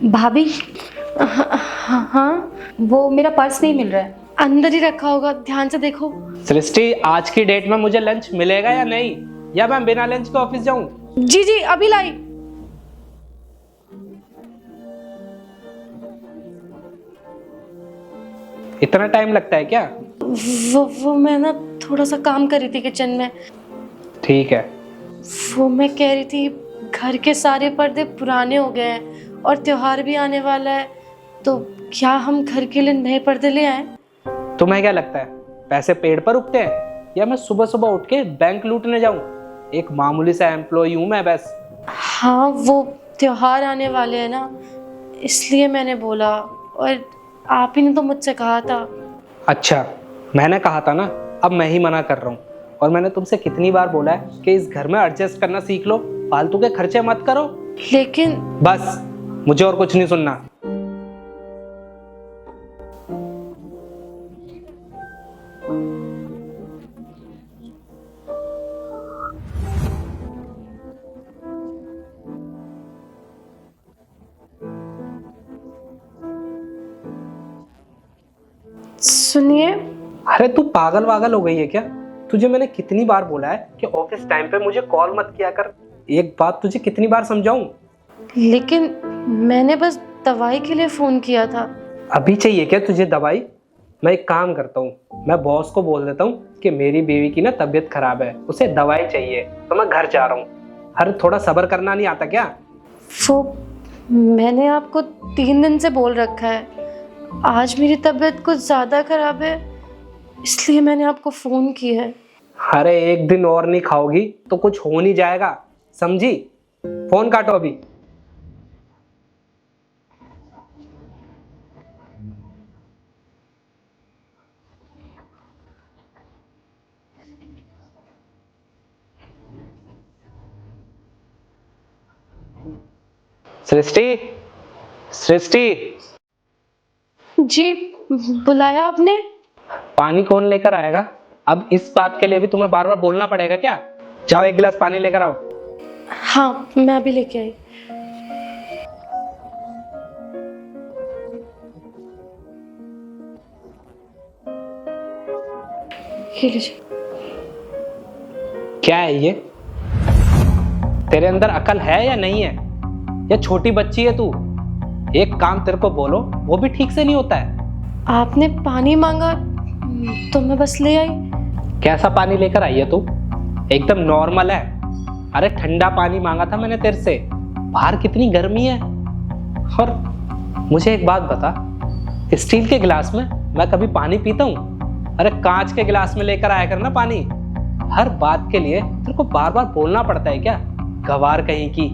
भाभी। हाँ हाँ, वो मेरा पर्स नहीं मिल रहा है, अंदर ही रखा होगा, ध्यान से देखो। सृष्टि, आज की डेट में मुझे लंच मिलेगा या नहीं, या मैं बिना लंच के ऑफिस जाऊं? जी जी, अभी लाई। इतना टाइम लगता है क्या? वो मैं ना थोड़ा सा काम कर रही थी किचन में। ठीक है। वो मैं कह रही थी, घर के सारे पर्दे पुराने हो गए हैं और त्योहार भी आने वाला है, तो क्या हम घर के लिए नए पर्दे ले आए? तुम्हें क्या लगता है पैसे पेड़ पर उगते हैं, या मैं सुबह सुबह उठ के बैंक लूटने जाऊं? एक मामूली सा एम्प्लॉय हूं मैं बस। हाँ, वो त्योहार आने वाले हैं ना, इसलिए मैंने बोला, और आप ही ने तो मुझसे कहा था। अच्छा, मैंने कहा था ना, अब मैं ही मना कर रहा हूँ। और मैंने तुमसे कितनी बार बोला है कि इस घर में एडजस्ट करना सीख लो, फालतू के खर्चे मत करो। लेकिन बस, मुझे और कुछ नहीं सुनना। सुनिए। अरे तू पागल वागल हो गई है क्या? तुझे मैंने कितनी बार बोला है कि ऑफिस टाइम पे मुझे कॉल मत किया कर। एक बात तुझे कितनी बार समझाऊं? लेकिन मैंने बस दवाई के लिए फोन किया था। अभी चाहिए क्या तुझे दवाई? मैं एक काम करता हूँ, मैं बॉस को बोल देता हूँ कि मेरी बीवी की ना तबीयत खराब है, उसे दवाई चाहिए, तो मैं घर जा रहा हूँ। हर थोड़ा सब्र करना नहीं आता क्या? वो मैंने आपको 3 दिन से बोल रखा है, आज मेरी तबीयत कुछ ज़्यादा खराब है, इसलिए मैंने आपको फ़ोन किया है। अरे एक दिन और नहीं खाओगी तो कुछ हो नहीं जाएगा, समझी? फोन काटो अभी। सृष्टि, सृष्टि, जी, बुलाया आपने? पानी कौन लेकर आएगा? अब इस बात के लिए भी तुम्हें बार बार बोलना पड़ेगा क्या? जाओ एक गिलास पानी लेकर आओ। हाँ, मैं अभी लेके आई। ये लीजिए। क्या है ये? तेरे अंदर अकल है या नहीं है, या छोटी बच्ची है तू? एक काम तेरे को बोलो, वो भी ठीक से नहीं होता है। आपने पानी मांगा तो मैं बस ले आई। कैसा पानी लेकर आई है तू? एकदम नॉर्मल है। अरे ठंडा पानी मांगा था मैंने तेरे से, बाहर कितनी गर्मी है। और मुझे एक बात बता, स्टील के गिलास में मैं कभी पानी पीता हूँ? अरे कांच के गिलास में लेकर आया कर ना पानी। हर बात के लिए तेरे को बार बार बोलना पड़ता है क्या? गवार कहीं की।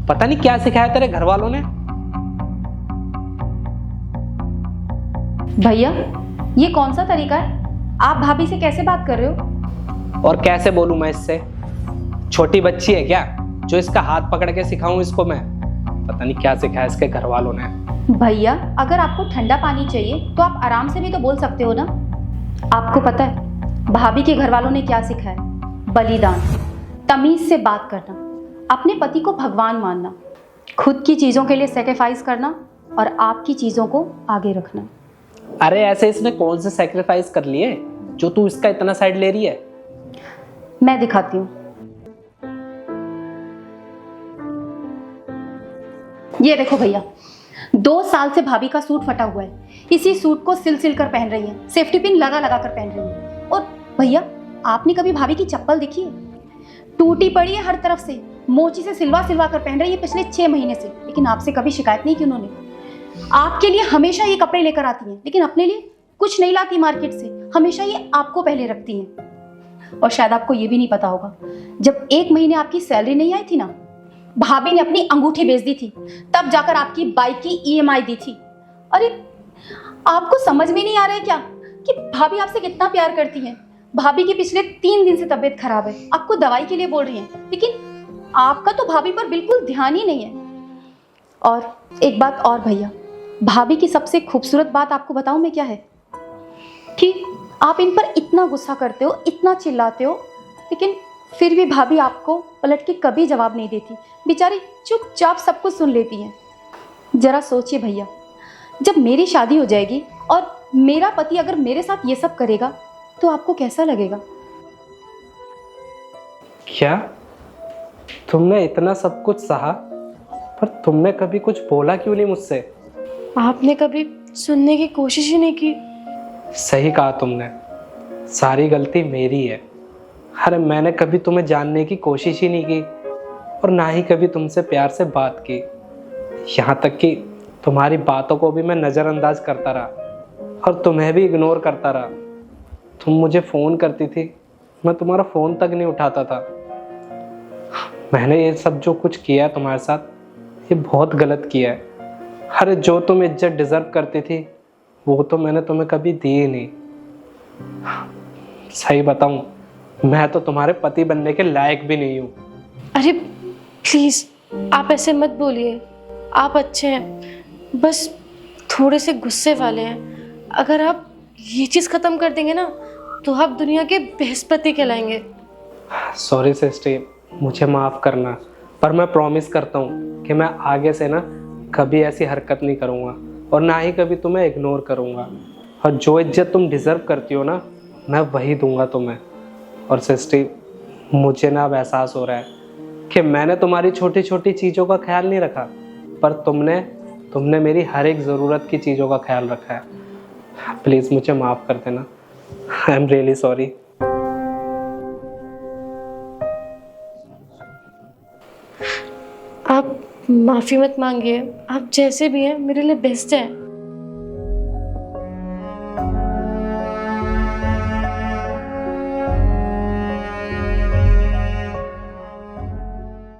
पता नहीं क्या सिखाया तेरे घर वालों ने। भैया, ये कौन सा तरीका है? आप भाभी से कैसे बात कर रहे हो? और कैसे बोलूं मैं इससे? छोटी बच्ची है क्या जो इसका हाथ पकड़ के सिखाऊं इसको मैं? पता नहीं क्या सिखाया इसके घर वालों ने। भैया, अगर आपको ठंडा पानी चाहिए तो आप आराम से भी तो बोल सकते हो ना। आपको पता है भाभी के घर वालों ने क्या सिखाया? बलिदान, तमीज से बात करना, अपने पति को भगवान मानना, खुद की चीजों के लिए सेक्रीफाइस करना और आपकी चीजों को आगे रखना। अरे ऐसे इसने कौन से सैक्रिफाइस कर लिए जो तू इसका इतना साइड ले रही है? मैं दिखाती हूँ। ये देखो भैया, 2 साल से भाभी का सूट फटा हुआ है। इसी सूट को सिल सिल कर पहन रही है, सेफ्टी पिन लगा लगा कर पहन रही है। और भैया, आपने कभी भाभी की चप्पल देखी है? टूटी पड़ी है हर तरफ से, मोची से सिलवा सिलवा कर पहन रही है पिछले 6 महीने से। लेकिन आपसे कभी शिकायत नहीं की उन्होंने। आपके लिए हमेशा ये कपड़े लेकर आती हैं, लेकिन अपने लिए कुछ नहीं लाती मार्केट से। हमेशा ये आपको पहले रखती हैं। और शायद आपको ये भी नहीं पता होगा, जब 1 महीने आपकी सैलरी नहीं आई थी ना, भाभी ने अपनी अंगूठी बेच दी थी, तब जाकर आपकी बाइक की ईएमआई दी थी। अरे आपको समझ में नहीं आ रहा है क्या कि भाभी आपसे कितना प्यार करती हैं? भाभी की पिछले 3 दिन से तबीयत खराब है, आपको दवाई के लिए बोल रही हैं, लेकिन आपका तो भाभी पर बिल्कुल ध्यान ही नहीं है। और एक बात और भैया, भाभी की सबसे खूबसूरत बात आपको बताऊं मैं क्या है? कि आप इन पर इतना गुस्सा करते हो, इतना चिल्लाते हो, लेकिन फिर भी भाभी आपको पलट के कभी जवाब नहीं देती। बेचारी चुपचाप सब कुछ सुन लेती हैं। जरा सोचिए भैया, जब मेरी शादी हो जाएगी और मेरा पति अगर मेरे साथ ये सब करेगा तो आपको कैसा लगेगा? क्या तुमने इतना सब कुछ सहा, पर तुमने कभी कुछ बोला क्यों नहीं मुझसे? आपने कभी सुनने की कोशिश ही नहीं की। सही कहा तुमने, सारी गलती मेरी है। अरे मैंने कभी तुम्हें जानने की कोशिश ही नहीं की और ना ही कभी तुमसे प्यार से बात की। यहाँ तक कि तुम्हारी बातों को भी मैं नज़रअंदाज करता रहा और तुम्हें भी इग्नोर करता रहा। तुम मुझे फ़ोन करती थी, मैं तुम्हारा फ़ोन तक नहीं उठाता था। मैंने ये सब जो कुछ किया है तुम्हारे साथ, ये बहुत गलत किया है। अरे जो तुम इज्जत डिज़र्व करती थी वो तो मैंने तुम्हें कभी दी ही नहीं। सही बताऊं, मैं तो तुम्हारे पति बनने के लायक भी नहीं हूँ। अरे प्लीज़ आप ऐसे मत बोलिए, आप अच्छे हैं, बस थोड़े से गुस्से वाले हैं। अगर आप ये चीज़ ख़त्म कर देंगे ना तो आप दुनिया के बृहस्पति कहलाएंगे। सॉरी सिस्टी, मुझे माफ़ करना, पर मैं प्रॉमिस करता हूँ कि मैं आगे से ना कभी ऐसी हरकत नहीं करूँगा और ना ही कभी तुम्हें इग्नोर करूँगा। और जो इज्जत तुम डिज़र्व करती हो ना, मैं वही दूंगा तुम्हें। और सिस्टी, मुझे ना अब एहसास हो रहा है कि मैंने तुम्हारी छोटी छोटी चीज़ों का ख्याल नहीं रखा, पर तुमने मेरी हर एक ज़रूरत की चीज़ों का ख्याल रखा है। प्लीज़ मुझे माफ़ कर देना। I am really sorry. आप माफ़ी मत मांगिए, आप जैसे भी हैं मेरे लिए बेस्ट हैं।